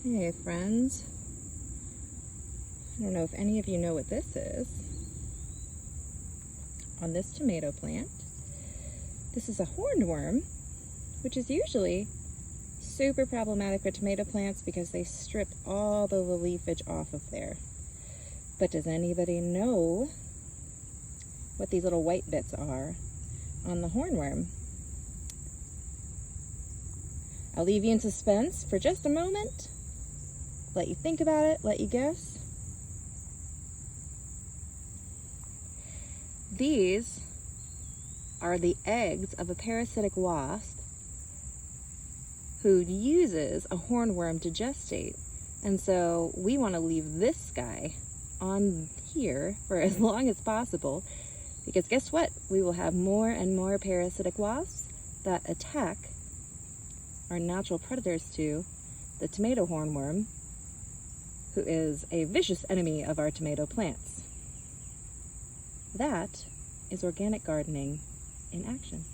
Hey friends, I don't know if any of you know what this is. On this tomato plant, this is a hornworm, which is usually super problematic for tomato plants because they strip all the leafage off of there. But does anybody know what these little white bits are on the hornworm? I'll leave you in suspense for just a moment. Let you think about it, let you guess. These are the eggs of a parasitic wasp who uses a hornworm to gestate. And so we want to leave this guy on here for as long as possible, because guess what? We will have more and more parasitic wasps that attack our natural predators to the tomato hornworm, who is a vicious enemy of our tomato plants. That is organic gardening in action.